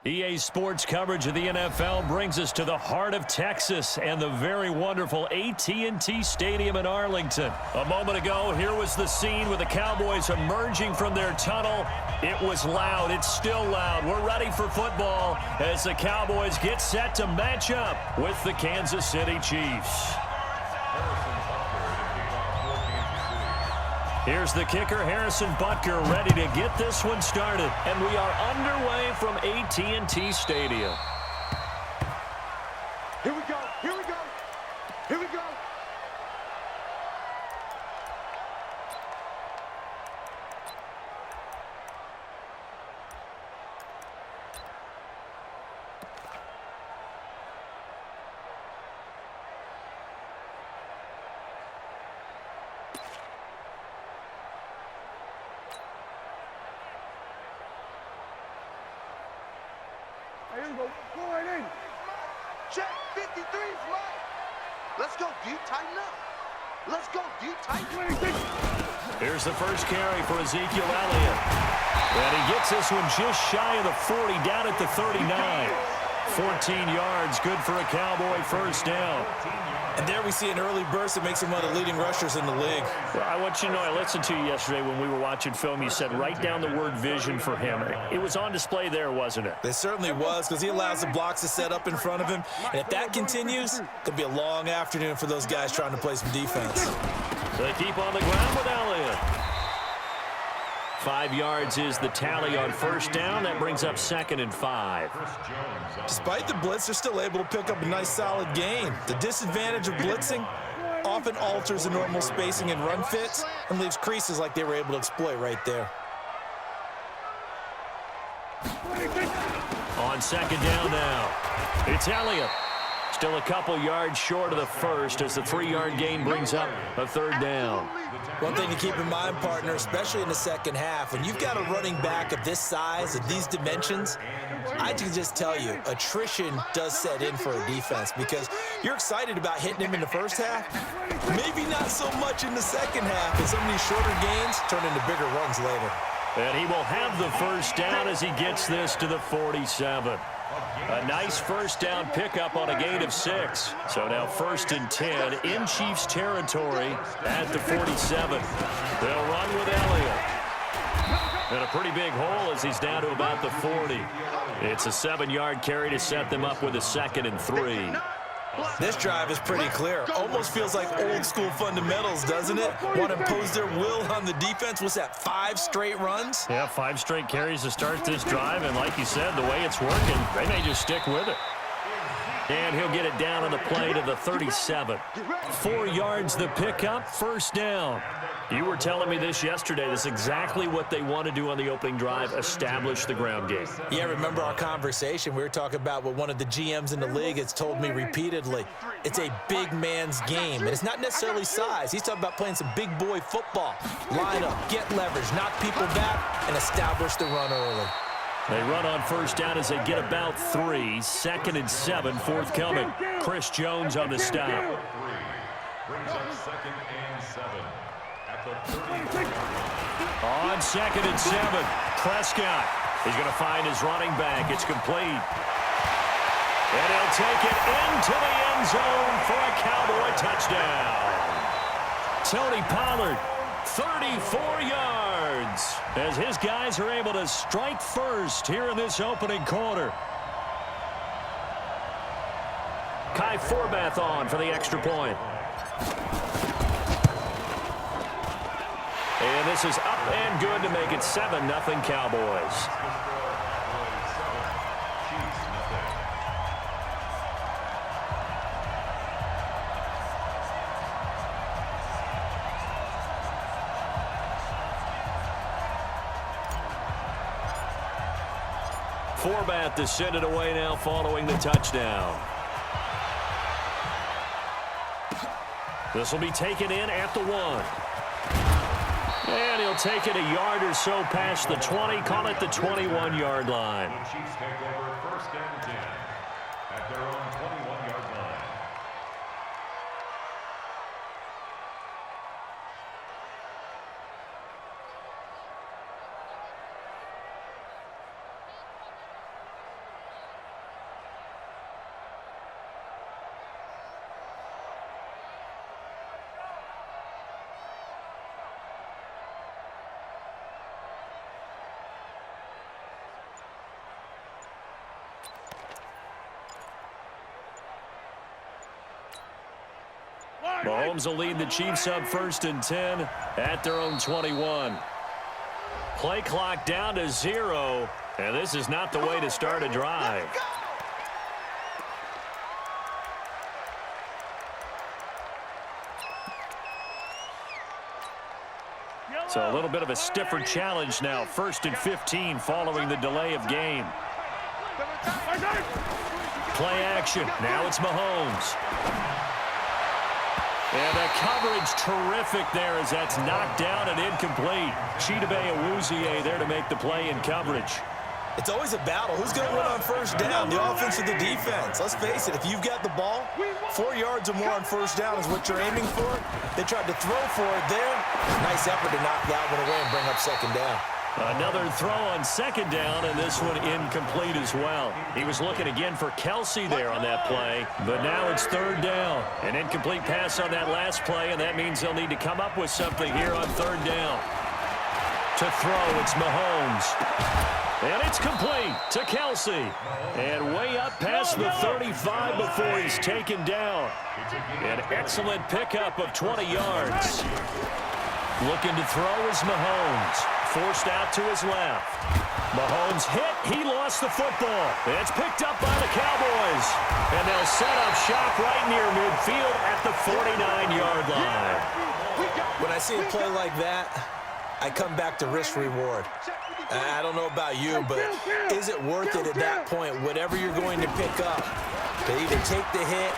EA Sports coverage of the NFL brings us to the heart of Texas and the very wonderful AT&T Stadium in Arlington. A moment ago, here was the scene with the Cowboys emerging from their tunnel. It was loud. It's still loud. We're ready for football as the Cowboys get set to match up with the Kansas City Chiefs. Here's the kicker, Harrison Butker, ready to get this one started. And we are underway from AT&T Stadium. Here we go, here we go, here we go. Here we go. Go right in. Check. 53 is mine. Let's go, dude. Tighten up. Let's go, dude. Tighten up. Here's the first carry for Ezekiel Elliott. And he gets this one just shy of the 40, down at the 39. 14 yards, good for a Cowboy first down. And there we see an early burst that makes him one of the leading rushers in the league. Well, I want you to know, I listened to you yesterday when we were watching film. You said write down the word vision for him. It was on display there, wasn't it? It certainly was, because he allows the blocks to set up in front of him. And if that continues, it could be a long afternoon for those guys trying to play some defense. They keep on the ground with Elliott. 5 yards is the tally on first down. That brings up 2nd and 5. Despite the blitz, they're still able to pick up a nice, solid gain. The disadvantage of blitzing often alters the normal spacing and run fits and leaves creases like they were able to exploit right there. On 2nd down now, it's Elliott. Still a couple yards short of the first as the 3-yard gain brings up a 3rd down. One thing to keep in mind, partner, especially in the second half, when you've got a running back of this size, of these dimensions, I can just tell you, attrition does set in for a defense because you're excited about hitting him in the first half, maybe not so much in the second half, and some of these shorter gains turn into bigger runs later. And he will have the first down as he gets this to the 47. A nice first down pickup on a gain of 6. So now 1st and 10 in Chiefs territory at the 47. They'll run with Elliott. And a pretty big hole as he's down to about the 40. It's a 7-yard carry to set them up with a 2nd and 3. This drive is pretty clear. Almost feels like old school fundamentals, doesn't it? Want to impose their will on the defense. What's that, 5 straight runs? Yeah, 5 straight carries to start this drive. And like you said, the way it's working, they may just stick with it. And he'll get it down on the play to the 37. 4 yards the pickup, first down. You were telling me this yesterday. This is exactly what they want to do on the opening drive, establish the ground game. Yeah, remember our conversation? We were talking about what one of the GMs in the league has told me repeatedly. It's a big man's game, and it's not necessarily size. He's talking about playing some big boy football. Line up, get leverage, knock people back, and establish the run early. They run on first down as they get about 3. 2nd and 7 forthcoming. Chris Jones on the stop. Brings up 2nd and 7. On 2nd and 7, Prescott is going to find his running back. It's complete. And he'll take it into the end zone for a Cowboy touchdown. Tony Pollard, 34 yards, as his guys are able to strike first here in this opening quarter. Kai Forbath on for the extra point. And this is up and good to make it 7-0 Cowboys. Forbath to send it away now following the touchdown. This will be taken in at the 1. And he'll take it a yard or so past the 20, call it the 21-yard line. Chiefs take over 1st and 10 at their own 21-yard line. Mahomes will lead the Chiefs up 1st and 10 at their own 21. Play clock down to 0, and this is not the way to start a drive. So a little bit of a stiffer challenge now. 1st and 15 following the delay of game. Play action. Now it's Mahomes. And the coverage terrific there as that's knocked down and incomplete. Chidobe Awuzie there to make the play in coverage. It's always a battle. Who's going to win on 1st down, the offense or the defense? Let's face it, if you've got the ball, 4 yards or more on 1st down is what you're aiming for. They tried to throw for it there. Nice effort to knock that one away and bring up 2nd down. Another throw on 2nd down, and this one incomplete as well. He was looking again for Kelsey there on that play, but now it's 3rd down. An incomplete pass on that last play, and that means they'll need to come up with something here on 3rd down. To throw, it's Mahomes. And it's complete to Kelsey. And way up past the 35 before he's taken down. An excellent pickup of 20 yards. Looking to throw is Mahomes. Forced out to his left. Mahomes hit. He lost the football. It's picked up by the Cowboys. And they'll set up shop right near midfield at the 49-yard line. When I see a play like that, I come back to risk-reward. I don't know about you, but is it worth it at that point, whatever you're going to pick up, to either take the hit,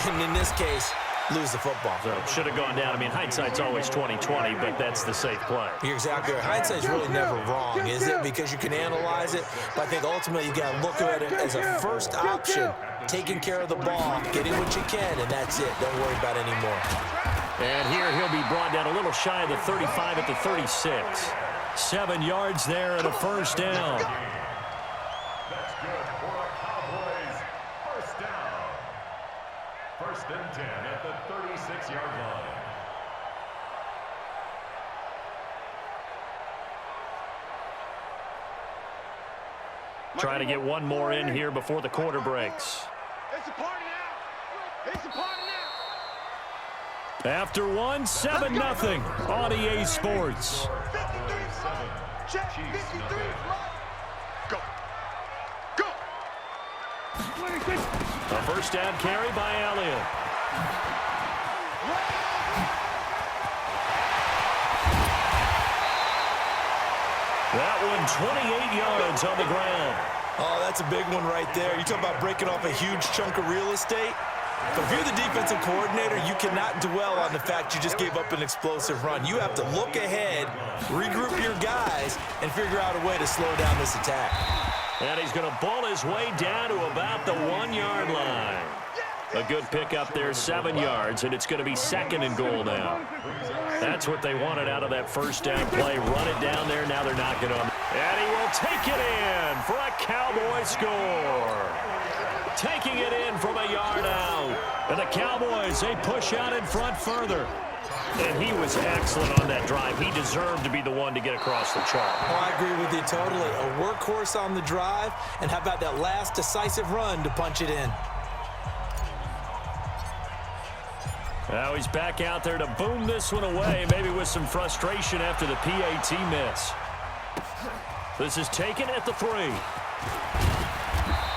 and in this case, lose the football? So should have gone down. I mean, hindsight's always 20/20, but that's the safe play. You're exactly right. Hindsight's really never wrong, is it? Because you can analyze it, but I think ultimately you got to look at it as a first option, taking care of the ball, getting what you can, and that's it. Don't worry about it anymore. And here he'll be brought down a little shy of the 35 at the 36. 7 yards there and a 1st down. That's good for a Cowboys 1st down. 1st and 10 at the 36-yard line. Trying to get one more in here before the quarter breaks. It's a party now. It's a party now. After one, 7-0 on EA Sports. Check 53 Go. Go. A 1st down carry by Elliott. That one 28 yards on the ground. Oh, that's a big one right there. You talk about breaking off a huge chunk of real estate. But if you're the defensive coordinator, you cannot dwell on the fact you just gave up an explosive run. You have to look ahead, regroup your guys, and figure out a way to slow down this attack. And he's going to ball his way down to about the 1-yard line. A good pickup there, 7 yards, and it's going to be 2nd and goal now. That's what they wanted out of that 1st down play. Run it down there. Now they're knocking on. And he will take it in for a Cowboy score. Taking it in from a yard out. And the Cowboys, they push out in front further. And he was excellent on that drive. He deserved to be the one to get across the chalk. Oh, I agree with you totally. A workhorse on the drive, and how about that last decisive run to punch it in? Now he's back out there to boom this one away, maybe with some frustration after the PAT miss. This is taken at the 3.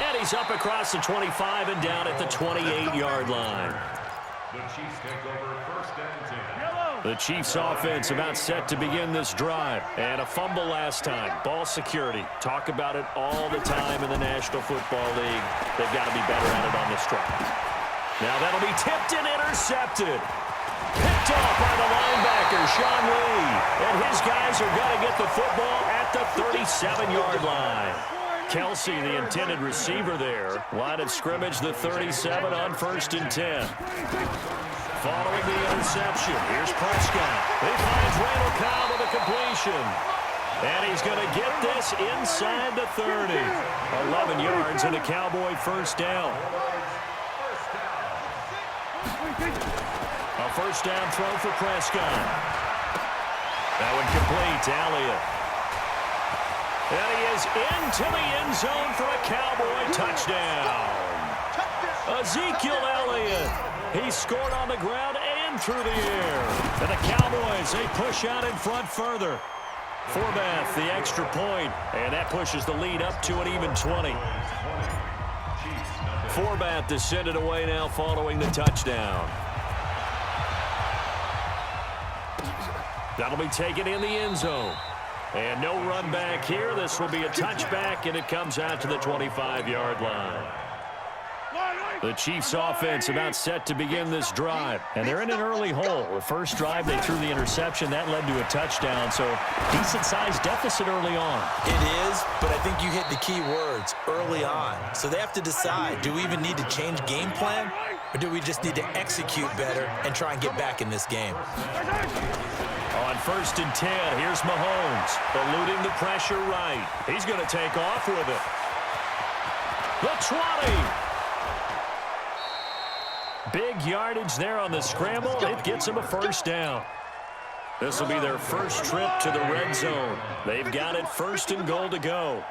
And he's up across the 25 and down at the 28-yard line. The Chiefs take over 1st and 10. The Chiefs offense about set to begin this drive. And a fumble last time. Ball security. Talk about it all the time in the National Football League. They've got to be better at it on this drive. Now that'll be tipped and intercepted. Picked off by the linebacker, Sean Lee. And his guys are going to get the football at the 37-yard line. Kelsey, the intended receiver there. Line of scrimmage, the 37 on 1st and 10. Following the interception, here's Prescott. He finds Randall Cobb with a completion. And he's going to get this inside the 30. 11 yards and a Cowboy 1st down. A 1st down throw for Prescott. That one complete to Elliott. And he is into the end zone for a Cowboy touchdown. Ezekiel Elliott He scored on the ground and through the air. And the Cowboys, they push out in front further. Forbath, the extra point, and that pushes the lead up to an even 20. Forbath to send it away now following the touchdown. That'll be taken in the end zone. And no run back here. This will be a touchback, and it comes out to the 25-yard line. The Chiefs offense about set to begin this drive. And they're in an early hole. The first drive, they threw the interception. That led to a touchdown. So decent-sized deficit early on. It is, but I think you hit the key words, early on. So they have to decide, do we even need to change game plan? Or do we just need to execute better and try and get back in this game? On 1st and 10, here's Mahomes, eluding the pressure right. He's going to take off with it. The 20. Big yardage there on the scramble. It gets him a first down. This will be their first trip to the red zone. They've got it 1st and goal to go.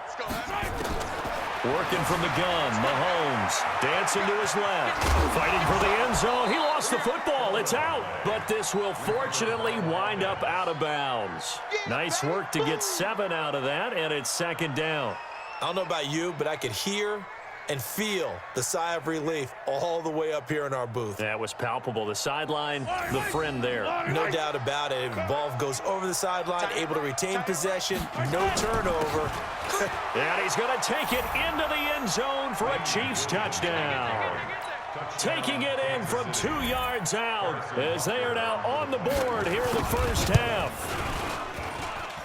Working from the gun, Mahomes dancing to his left. Fighting for the end zone. He lost the football. It's out. But this will fortunately wind up out of bounds. Nice work to get 7 out of that, and it's 2nd down. I don't know about you, but I could hear and feel the sigh of relief all the way up here in our booth. That was palpable. The sideline, the friend there. No doubt about it. The ball goes over the sideline, able to retain possession, no turnover. And he's going to take it into the end zone for a Chiefs touchdown. Taking it in from 2 yards out as they are now on the board here in the first half.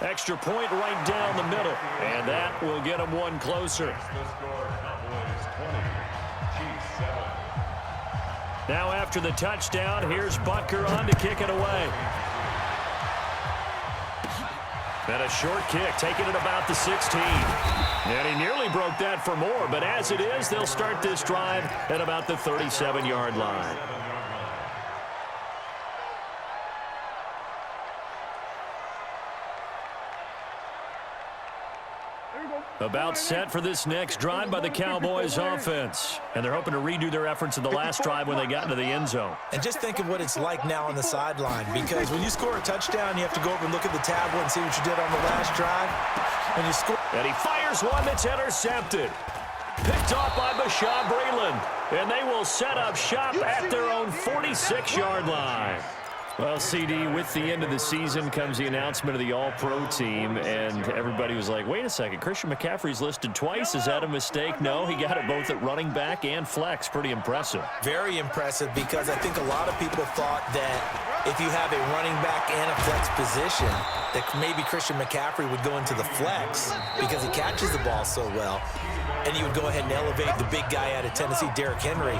Extra point right down the middle, and that will get them one closer. Now after the touchdown, here's Butker on to kick it away. And a short kick, taking it about the 16. And he nearly broke that for more, but as it is, they'll start this drive at about the 37-yard line. About set for this next drive by the Cowboys offense. And they're hoping to redo their efforts in the last drive when they got into the end zone. And just think of what it's like now on the sideline, because when you score a touchdown, you have to go over and look at the tablet and see what you did on the last drive. When you score, and he fires one that's intercepted. Picked off by Bashaud Breeland. And they will set up shop at their own 46-yard line. Well, CD, with the end of the season comes the announcement of the All-Pro team, and everybody was like, wait a second, Christian McCaffrey's listed twice. Is that a mistake? No, he got it both at running back and flex. Pretty impressive. Very impressive, because I think a lot of people thought that if you have a running back and a flex position, that maybe Christian McCaffrey would go into the flex because he catches the ball so well, and you would go ahead and elevate the big guy out of Tennessee, Derrick Henry,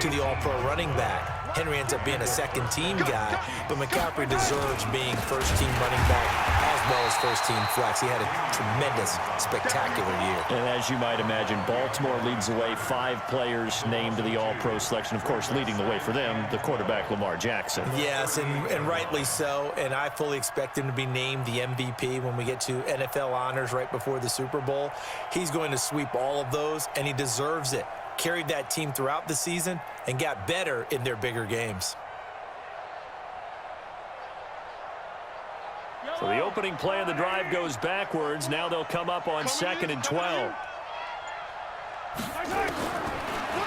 to the All-Pro running back. Henry ends up being a second-team guy, but McCaffrey deserves being first-team running back as well as first-team flex. He had a tremendous, spectacular year. And as you might imagine, Baltimore leads the way. 5 players named to the All-Pro selection. Of course, leading the way for them, the quarterback Lamar Jackson. Yes, and rightly so. And I fully expect him to be named the MVP when we get to NFL honors right before the Super Bowl. He's going to sweep all of those, and he deserves it. Carried that team throughout the season and got better in their bigger games. So the opening play of the drive goes backwards. Now they'll come up on 2nd and 12.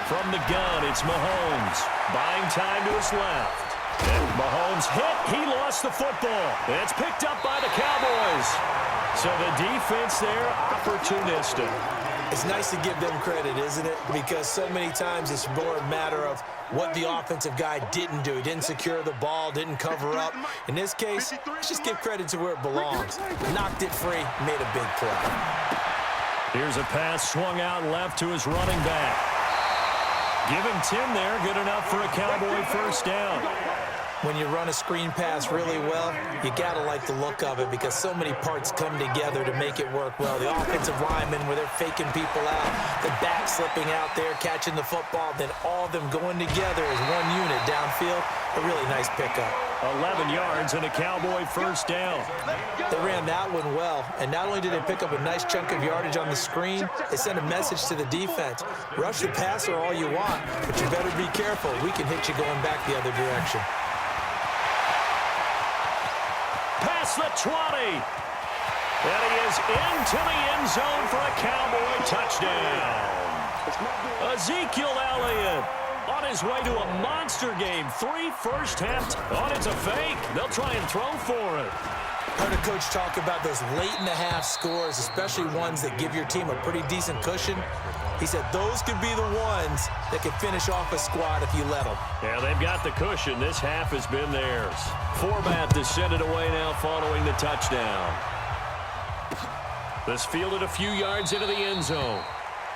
From the gun, it's Mahomes. Buying time to his left. And Mahomes hit. He lost the football. It's picked up by the Cowboys. So the defense there, opportunistic. It's nice to give them credit, isn't it? Because so many times it's more a matter of what the offensive guy didn't do. He didn't secure the ball, didn't cover up. In this case, let's just give credit to where it belongs. Knocked it free, made a big play. Here's a pass swung out left to his running back. Give him 10 there, good enough for a Cowboy first down. When you run a screen pass really well, you got to like the look of it, because so many parts come together to make it work well. The offensive linemen, where they're faking people out, the back slipping out there, catching the football, then all of them going together as one unit downfield. A really nice pickup. 11 yards and a Cowboy first down. They ran that one well, and not only did they pick up a nice chunk of yardage on the screen, they sent a message to the defense. Rush the passer all you want, but you better be careful. We can hit you going back the other direction. Past the 20. And he is into the end zone for a Cowboy touchdown. Ezekiel Elliott on his way to a monster game. 3 first-half. Oh, it's a fake. They'll try and throw for it. Heard a coach talk about those late-in-the-half scores, especially ones that give your team a pretty decent cushion. He said those could be the ones that could finish off a squad if you let them. Yeah, they've got the cushion. This half has been theirs. Forbath to send it away now following the touchdown. This fielded a few yards into the end zone.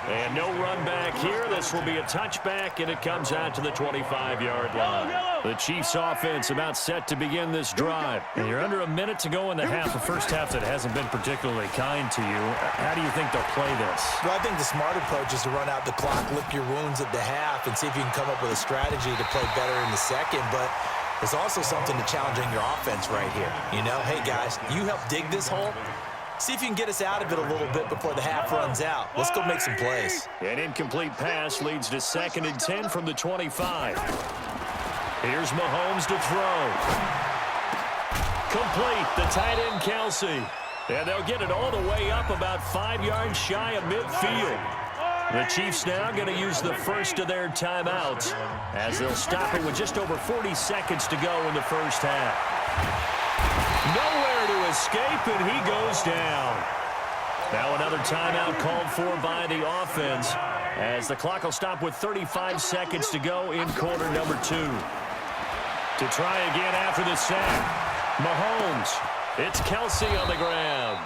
And no run back here. This will be a touchback, and it comes out to the 25-yard line. The Chiefs' offense about set to begin this drive. And you're under a minute to go in the half, a first half that hasn't been particularly kind to you. How do you think they'll play this? Well, I think the smart approach is to run out the clock, lick your wounds at the half, and see if you can come up with a strategy to play better in the second. But there's also something to challenging your offense right here. You know, hey, guys, you help dig this hole. See if you can get us out of it a little bit before the half runs out. Let's go make some plays. An incomplete pass leads to 2nd and 10 from the 25. Here's Mahomes to throw. Complete, the tight end Kelsey. And they'll get it all the way up about 5 yards shy of midfield. The Chiefs now going to use the first of their timeouts as they'll stop it with just over 40 seconds to go in the first half. Nowhere to escape, and he goes down. Now another timeout called for by the offense as the clock will stop with 35 seconds to go in quarter number 2. To try again after the sack, Mahomes. It's Kelsey on the ground.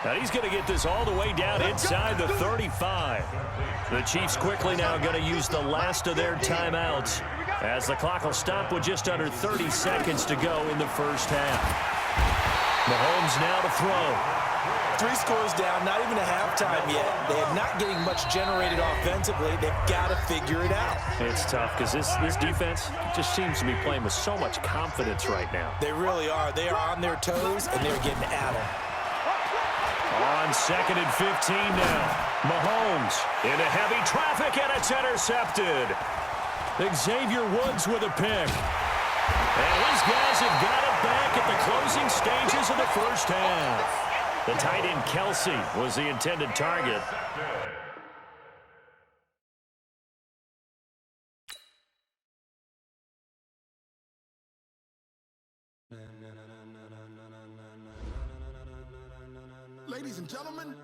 Now he's going to get this all the way down inside the 35. The Chiefs quickly now going to use the last of their timeouts as the clock will stop with just under 30 seconds to go in the first half. Mahomes now to throw. 3 scores down, not even a halftime yet. They are not getting much generated offensively. They've got to figure it out. It's tough because this defense just seems to be playing with so much confidence right now. They really are. They are on their toes, and they're getting at them. On 2nd and 15 now. Mahomes into heavy traffic, and it's intercepted. Xavier Woods with a pick. And his guys have got it back at the closing stages of the first half. The tight end Kelsey was the intended target. Ladies and gentlemen,